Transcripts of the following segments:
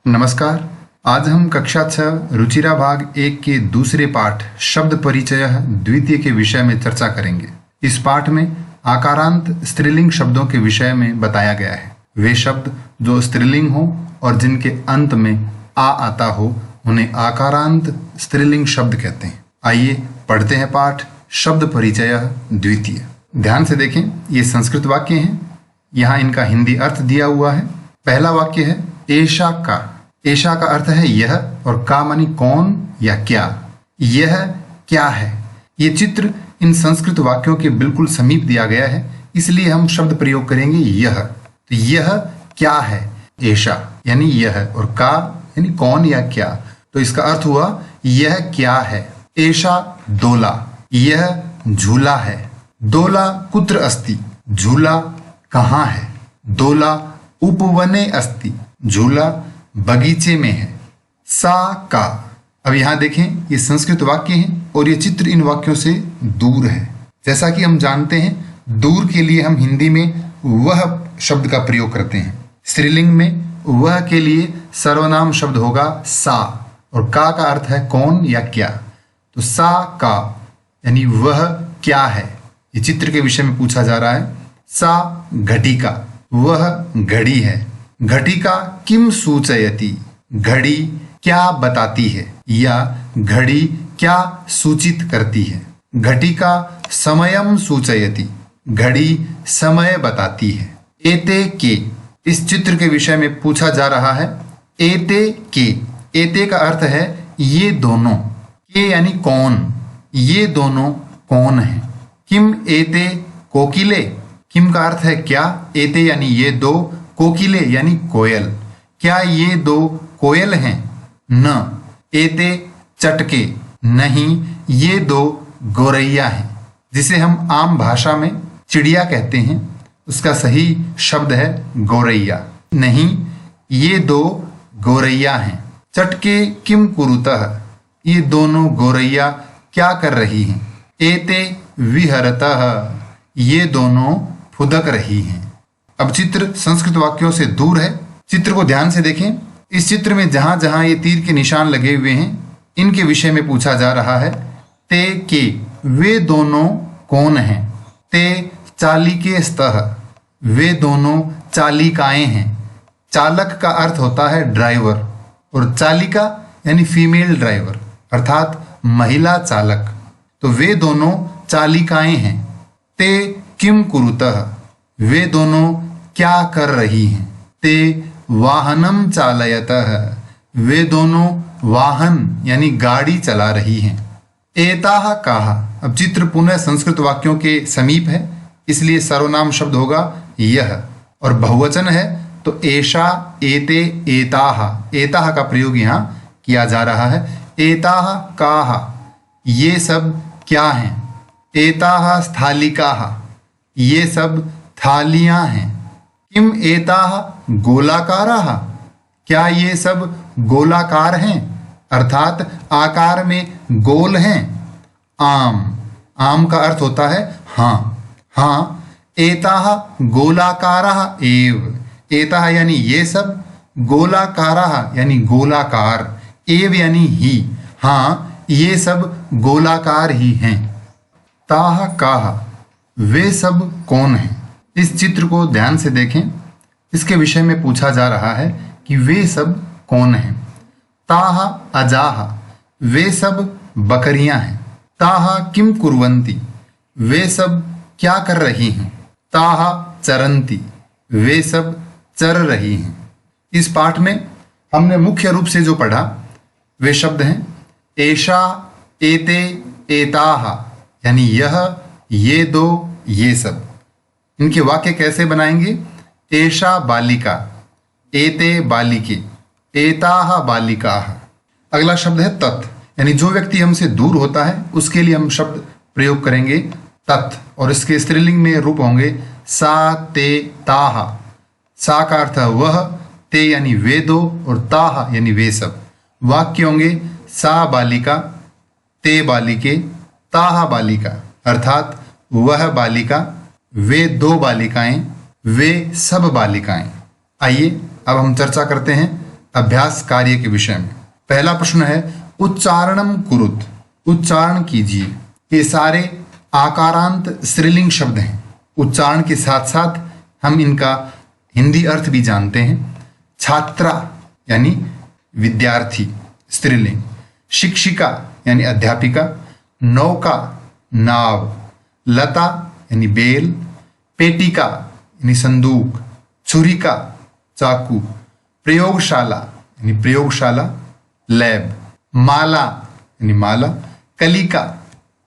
नमस्कार। आज हम कक्षा 6 रुचिरा भाग 1 के दूसरे पाठ शब्द परिचय द्वितीय के विषय में चर्चा करेंगे। इस पाठ में आकारांत स्त्रीलिंग शब्दों के विषय में बताया गया है। वे शब्द जो स्त्रीलिंग हो और जिनके अंत में आ आता हो उन्हें आकारांत स्त्रीलिंग शब्द कहते हैं। आइए पढ़ते हैं पाठ शब्द परिचय द्वितीय। ध्यान से देखें, ये संस्कृत वाक्य हैं। यहाँ इनका हिंदी अर्थ दिया हुआ है। पहला वाक्य है एषा का। एषा का अर्थ है यह और का मानी कौन या क्या। यह क्या है। ये चित्र इन संस्कृत वाक्यों के बिल्कुल समीप दिया गया है, इसलिए हम शब्द प्रयोग करेंगे यह। तो यह क्या है। एषा यानी यह और का यानी कौन या क्या। तो इसका अर्थ हुआ यह क्या है। एषा दोला। यह झूला है। दोला कुत्र अस्ति। झूला कहाँ है। दोला उपवने अस्ति। झूला बगीचे में है। सा का। अब यहां देखें, ये संस्कृत वाक्य हैं और ये चित्र इन वाक्यों से दूर है। जैसा कि हम जानते हैं, दूर के लिए हम हिंदी में वह शब्द का प्रयोग करते हैं। स्त्रीलिंग में वह के लिए सर्वनाम शब्द होगा सा और का अर्थ है कौन या क्या। तो सा का यानी वह क्या है। ये चित्र के विषय में पूछा जा रहा है। सा घटिका। वह घड़ी है। घटिका किम सूचयति। घड़ी क्या बताती है या घड़ी क्या सूचित करती है। घटिका समयम सूचयति। घड़ी समय बताती है। एते के। इस चित्र के विषय में पूछा जा रहा है। एते के। एते का अर्थ है ये दोनों। के यानी कौन। ये दोनों कौन है। किम एते कोकिले। किम का अर्थ है क्या। एते यानी ये दो। कोकिले यानी कोयल। क्या ये दो कोयल हैं। न। एते चटके। नहीं, ये दो गौरैया हैं। जिसे हम आम भाषा में चिड़िया कहते हैं, उसका सही शब्द है गौरैया। नहीं, ये दो गौरैया हैं। चटके किम कुरुतः। ये दोनों गौरैया क्या कर रही हैं। एते विहरतः। ये दोनों फुदक रही हैं। अब चित्र संस्कृत वाक्यों से दूर है। चित्र को ध्यान से देखें। इस चित्र में जहां जहां ये तीर के निशान लगे हुए हैं, इनके विषय में पूछा जा रहा है। ते के। वे दोनों कौन हैं। ते चालिके स्तः। वे दोनों चालिकाएं हैं। चालक का अर्थ होता है ड्राइवर और चालिका यानी फीमेल ड्राइवर अर्थात महिला चालक। तो वे दोनों चालिकाएं हैं। ते किम कुरुतः। वे दोनों क्या कर रही हैं। ते वाहनम चालयतः। वे दोनों वाहन यानी गाड़ी चला रही हैं। एताह काहा। अब चित्र पुनः संस्कृत वाक्यों के समीप है, इसलिए सर्वनाम शब्द होगा यह और बहुवचन है तो एषा एते एताह। एताह का प्रयोग यहाँ किया जा रहा है। एताह काहा। ये सब क्या हैं। एताह स्थालिकाः। ये सब थालियां हैं। किम एताह गोलाकाराः। क्या ये सब गोलाकार हैं अर्थात आकार में गोल हैं। आम। आम का अर्थ होता है हाँ। हाँ, एताह गोलाकाराः एव। एताह यानी ये सब, गोलाकाराः यानी गोलाकार, एव यानी ही। हाँ, ये सब गोलाकार ही हैं। ताह काह। वे सब कौन हैं। इस चित्र को ध्यान से देखें। इसके विषय में पूछा जा रहा है कि वे सब कौन हैं। ताहा अजाहा। वे सब बकरियां हैं। ताहा किम कुर्वन्ति। वे सब क्या कर रही हैं। ताहा चरन्ति। वे सब चर रही हैं। इस पाठ में हमने मुख्य रूप से जो पढ़ा वे शब्द हैं एषा, एते, एताहा यानी यह, ये दो, ये सब। इनके वाक्य कैसे बनाएंगे। एषा बालिका। एते बालिके। एताह बालिकाः। अगला शब्द है तत्, यानी जो व्यक्ति हमसे दूर होता है उसके लिए हम शब्द प्रयोग करेंगे तत् और इसके स्त्रीलिंग में रूप होंगे सा, ते, ताहा। सा का अर्थ है वह, ते यानी वे दो और ताहा यानी वे सब। वाक्य होंगे सा बालिका, ते बालिके, ताहा बालिका अर्थात वह बालिका, वे दो बालिकाएं, वे सब बालिकाएं। आइए अब हम चर्चा करते हैं अभ्यास कार्य के विषय में। पहला प्रश्न है उच्चारणम कुरुत, उच्चारण कीजिए। ये सारे आकारांत स्त्रीलिंग शब्द हैं। उच्चारण के साथ साथ हम इनका हिंदी अर्थ भी जानते हैं। छात्रा यानी विद्यार्थी स्त्रीलिंग, शिक्षिका यानी अध्यापिका, नौका नाव, लता यानी बेल, पेटिका यानी संदूक, छुरिका चाकू, प्रयोगशाला यानी प्रयोगशाला लैब, माला यानी माला, कलिका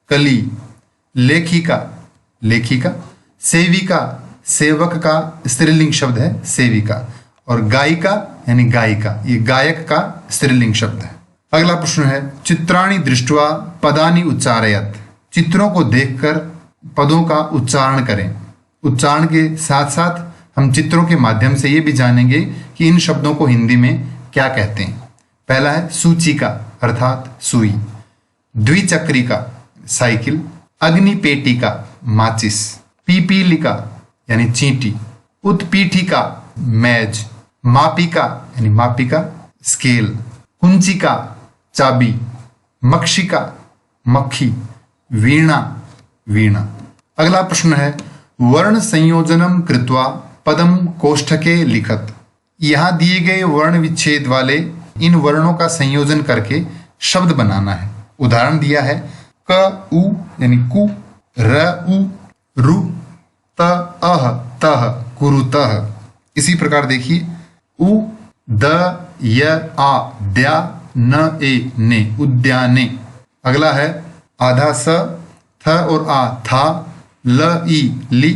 कली, लेखिका लेखिका, सेविका सेवक का स्त्रीलिंग शब्द है सेविका, और गायिका यानी गायिका, ये गायक का स्त्रीलिंग शब्द है। अगला प्रश्न है चित्राणि दृष्ट्वा पदानि उच्चारयत, चित्रों को देखकर पदों का उच्चारण करें। उच्चारण के साथ साथ हम चित्रों के माध्यम से ये भी जानेंगे कि इन शब्दों को हिंदी में क्या कहते हैं। पहला है सूचिका अर्थात सुई, द्विचक्रिका साइकिल, अग्निपेटिका माचिस, पीपीलिका यानी चींटी, उत्पीठिका मेज, मापिका यानी मापिका स्केल, कुंचिका चाबी, मक्षिका मक्खी, वीणा वीणा। अगला प्रश्न है वर्ण संयोजनम कृत्वा पदम कोष्ठके लिखत, यहाँ दिए गए वर्ण विच्छेद वाले इन वर्णों का संयोजन करके शब्द बनाना है। उदाहरण दिया है क उ यानी कु, र उ रु, त अह तह कुरुतः। इसी प्रकार देखिए उ द य आ द्या न ए ने उद्याने। अगला है आधा स थ और आ था, ल ई लि,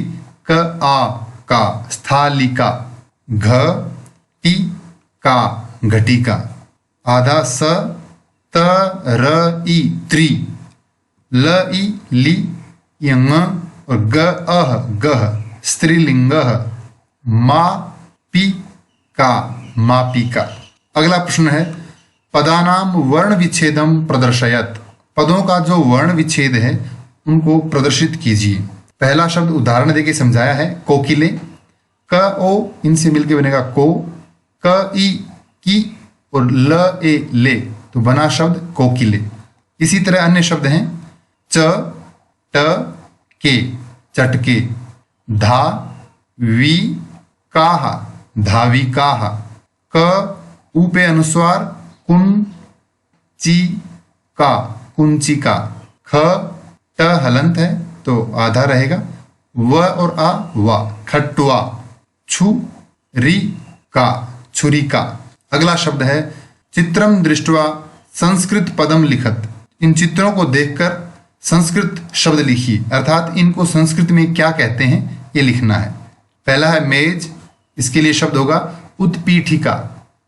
क आ का स्थालिका, घ टी का घटिका। आधा स त र ई त्रि, ल ई लि यंग और ग अह गह स्त्रीलिंग, मा पी का मापिका। अगला प्रश्न है पदानाम वर्ण विच्छेदम प्रदर्शयत, पदों का जो वर्ण विच्छेद है उनको प्रदर्शित कीजिए। पहला शब्द उदाहरण देके समझाया है कोकिले, क ओ इनसे मिलके बनेगा को, क ई की और ल ए ले तो बना शब्द कोकिले। इसी तरह अन्य शब्द हैं च ट के चटके, धा वी काहा धावी काहा, क ऊ पे अनुस्वार कुन ची का कुंचिका, ख ट हलंत है तो आधा रहेगा, व और आ वा खटुआ, छु री का छुरिका। अगला शब्द है चित्रम दृष्ट्वा संस्कृत पदम लिखत, इन चित्रों को देखकर संस्कृत शब्द लिखिए, अर्थात इनको संस्कृत में क्या कहते हैं ये लिखना है। पहला है मेज, इसके लिए शब्द होगा उत्पीठिका,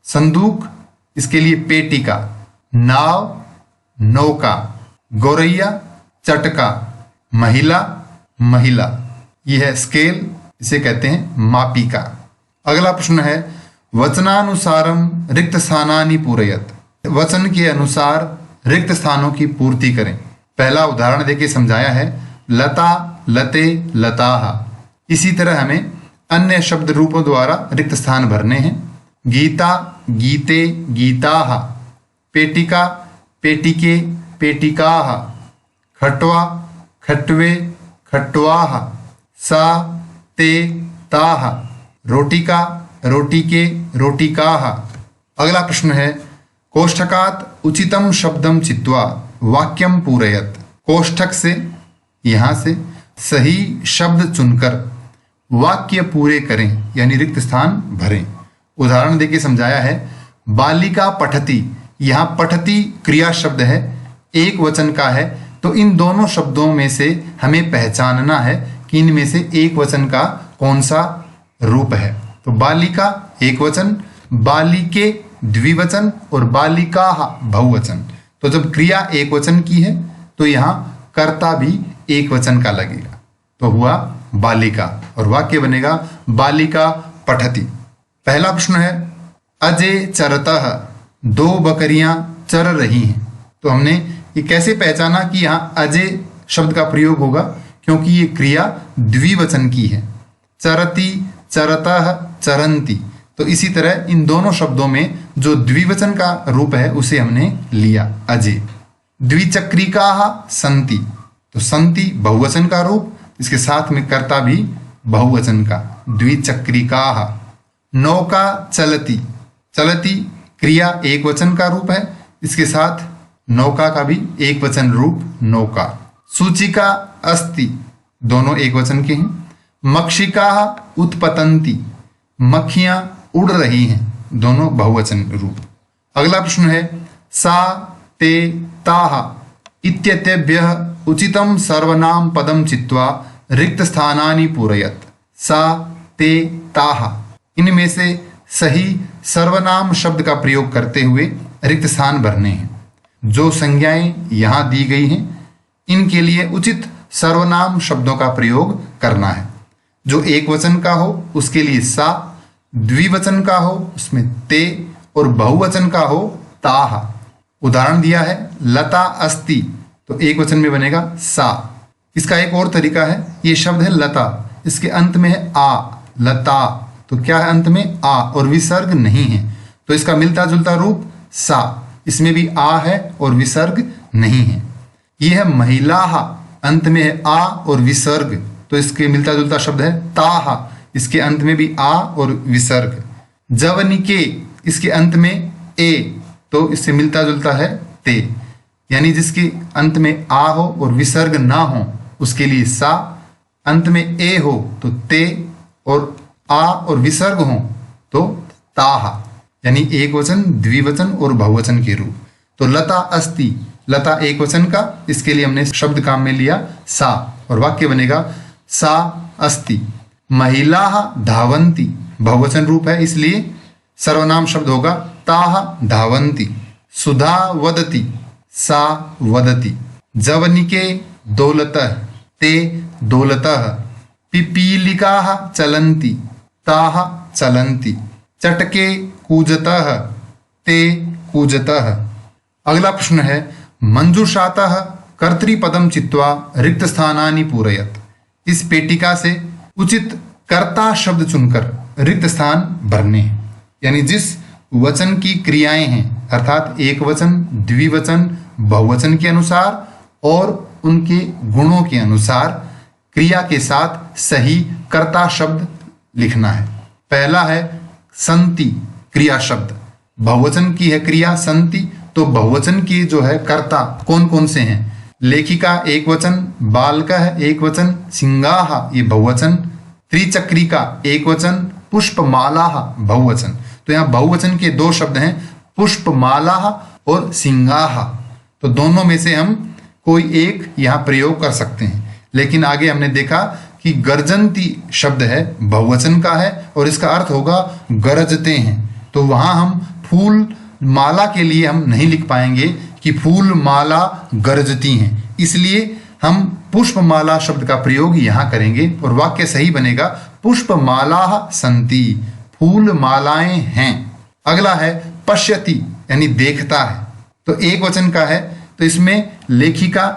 संदूक इसके लिए पेटिका, नाव नौका, गौरैया चटका, महिला महिला, यह है स्केल, इसे कहते हैं मापिका। अगला प्रश्न है वचनानुसारम रिक्त स्थानानि पूरयत, वचन के अनुसार रिक्त स्थानों की पूर्ति करें। पहला उदाहरण देके समझाया है लता लते लताहा। इसी तरह हमें अन्य शब्द रूपों द्वारा रिक्त स्थान भरने हैं। गीता गीते गीताहा, पेटिका पेटिके पेटिकाहा, खटवा खटवे खटवाहा, सा ते ताहा, रोटिका रोटिके रोटिकाहा। अगला प्रश्न है कोष्ठकात उचितम शब्दम चित्वा वाक्यम पूरयत, कोष्ठक से यहाँ से सही शब्द चुनकर वाक्य पूरे करें यानी रिक्त स्थान भरें। उदाहरण देके समझाया है बालिका पठती, यहाँ पठती क्रिया शब्द है, एक वचन का है, तो इन दोनों शब्दों में से हमें पहचानना है कि इनमें से एक वचन का कौन सा रूप है। तो बालिका एक वचन, बालिके द्विवचन और बालिका बहुवचन। तो जब क्रिया एक वचन की है तो यहाँ कर्ता भी एक वचन का लगेगा, तो हुआ बालिका और वाक्य बनेगा बालिका पठती। पहला प्रश्न है अजय चरतः, दो बकरियां चर रही हैं। तो हमने ये कैसे पहचाना कि यहाँ अजय शब्द का प्रयोग होगा, क्योंकि ये क्रिया द्विवचन की है। चरती चरतः चरंती, तो इसी तरह इन दोनों शब्दों में जो द्विवचन का रूप है उसे हमने लिया अजय। द्विचक्रिकाः सन्ति, तो सन्ति बहुवचन का रूप, इसके साथ में कर्ता भी बहुवचन का, द्विचक्रिकाः। नौका चलति, चलति क्रिया एक वचन का रूप है, इसके साथ नौका का भी एक वचन रूप नौका। सूचिका अस्ति, दोनों एक वचन के हैं। मक्षिकाः उत्पतन्ति, मक्खियां उड़ रही हैं, दोनों बहुवचन रूप। अगला प्रश्न है सा ते ताः इत्येतेभ्यः उचितं सर्वनाम पदं चित्वा रिक्त स्थानानि पूरयत। सा ते ताः, इनमें से सही सर्वनाम शब्द का प्रयोग करते हुए रिक्त स्थान भरने हैं। जो संज्ञाएं यहाँ दी गई हैं इनके लिए उचित सर्वनाम शब्दों का प्रयोग करना है। जो एक वचन का हो उसके लिए सा, द्विवचन का हो उसमें ते, और बहुवचन का हो ताः। उदाहरण दिया है लता अस्ति, तो एक वचन में बनेगा सा। इसका एक और तरीका है, ये शब्द है लता, इसके अंत में है आ, लता, तो क्या है अंत में आ और विसर्ग नहीं है, तो इसका मिलता जुलता रूप सा, इसमें भी आ है और विसर्ग नहीं है। यह है महिलाः, अंत में है आ और विसर्ग, तो इसके मिलता जुलता शब्द है ताः, इसके अंत में भी आ और विसर्ग। जवनिके, इसके अंत में ए, तो इससे मिलता जुलता है ते, यानी जिसके अंत में आ हो और विसर्ग ना हो उसके लिए सा, अंत में ए हो तो ते, और आ और विसर्ग हो तो ताः, यानी एक वचन, द्विवचन और बहुवचन के रूप। तो लता अस्ति, लता एक वचन का, इसके लिए हमने शब्द काम में लिया सा, और वाक्य बनेगा सा अस्ति। महिलाः धावन्ति, बहुवचन रूप है इसलिए सर्वनाम शब्द होगा ताः धावन्ति। सुधा वदति, सा वदति। जवनिके दौलतः, ते दौलतः। पिपीलिकाः चलन्ति, ताः चलन्ति। चटके कूजतः, ते कूजतः। अगला प्रश्न है मंजूषातः कर्तृपदं चित्वा रिक्त स्थानानि पूरयत। इस पेटिका से उचित कर्ता शब्द चुनकर रिक्त स्थान भरने हैं, यानी जिस वचन की क्रियाएं हैं अर्थात एक वचन, द्विवचन, बहुवचन के अनुसार और उनके गुणों के अनुसार क्रिया के साथ सही कर्ता शब्द लिखना है। पहला है संति, क्रिया शब्द, बहुवचन की है क्रिया संति, तो बहुवचन की जो है कर्ता कौन कौन से हैं? लेखिका एक वचन, बालकः एक वचन, सिंगाः ये बहुवचन, त्रिचक्रिका एक वचन, पुष्पमालाः बहुवचन। तो यहाँ बहुवचन के दो शब्द हैं, पुष्पमालाः और सिंगाः, तो दोनों में से हम कोई एक यहाँ प्रयोग कर सकते हैं। लेकिन आगे हमने देखा कि गर्जन्ति शब्द है, बहुवचन का है और इसका अर्थ होगा गरजते हैं, तो वहां हम फूल माला के लिए हम नहीं लिख पाएंगे कि फूल माला गरजती हैं, इसलिए हम पुष्पमाला शब्द का प्रयोग यहाँ करेंगे और वाक्य सही बनेगा पुष्पमालाः सन्ति, फूल मालाएं हैं। अगला है पश्यति, यानी देखता है, तो एक वचन का है, तो इसमें लेखिका,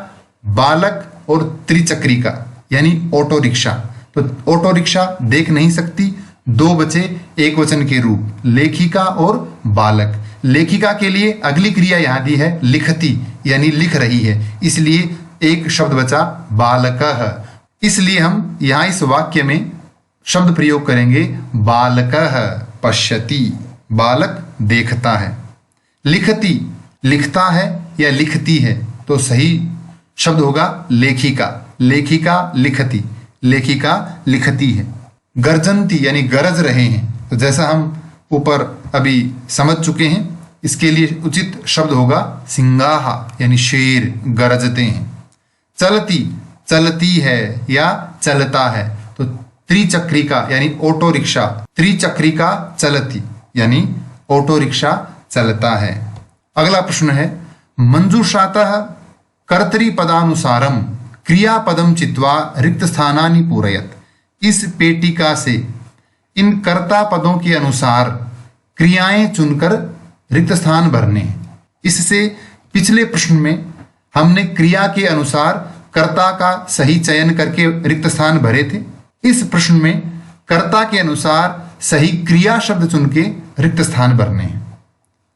बालक और त्रिचक्रिका यानी ऑटो रिक्शा। तो ऑटो रिक्शा देख नहीं सकती, दो बचे एक वचन के रूप, लेखिका और बालक। लेखिका के लिए अगली क्रिया यहाँ दी है लिखती, यानी लिख रही है, इसलिए एक शब्द बचा बालकः। इसलिए हम यहाँ इस वाक्य में शब्द प्रयोग करेंगे बालकः पश्यति, बालक देखता है। लिखती, लिखता है या लिखती है, तो सही शब्द होगा लेखिका, लेखिका लिखती, लेखिका लिखती है। गर्जन्ति यानी गरज रहे हैं, तो जैसा हम ऊपर अभी समझ चुके हैं, इसके लिए उचित शब्द होगा सिंगाः यानी शेर, गरजते हैं। चलती, चलती है या चलता है, तो त्रिचक्रिका यानी ऑटो रिक्शा, त्रिचक्रिका चलती यानी ऑटो रिक्शा चलता है। अगला प्रश्न है मंजूषातः कर्तृपदानुसारम क्रियापदम चित्वा रिक्त स्थानानि पूरयत। इस पेटिका से इन कर्ता पदों के अनुसार क्रियाएं चुनकर रिक्त स्थान भरने हैं। इससे पिछले प्रश्न में हमने क्रिया के अनुसार कर्ता का सही चयन करके रिक्त स्थान भरे थे। इस प्रश्न में कर्ता के अनुसार सही क्रिया शब्द चुन के रिक्त स्थान भरने हैं।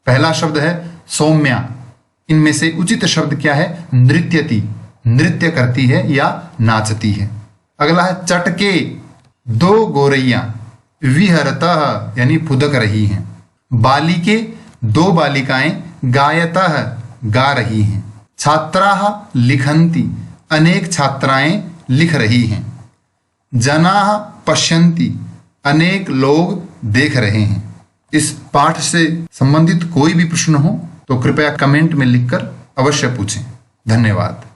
पहला शब्द है सौम्या। इनमें से उचित शब्द क्या है? नृत्यति, नृत्य करती है या नाचती है। अगला है चटके। दो गोरैया विहरतः यानी फुदक रही हैं। बालिके, दो बालिकाएं गायतः गा रही हैं। छात्राः लिखन्ति, अनेक छात्राएं लिख रही हैं। जनाः पश्यन्ति, अनेक लोग देख रहे हैं। इस पाठ से संबंधित कोई भी प्रश्न हो तो कृपया कमेंट में लिखकर अवश्य पूछें। धन्यवाद।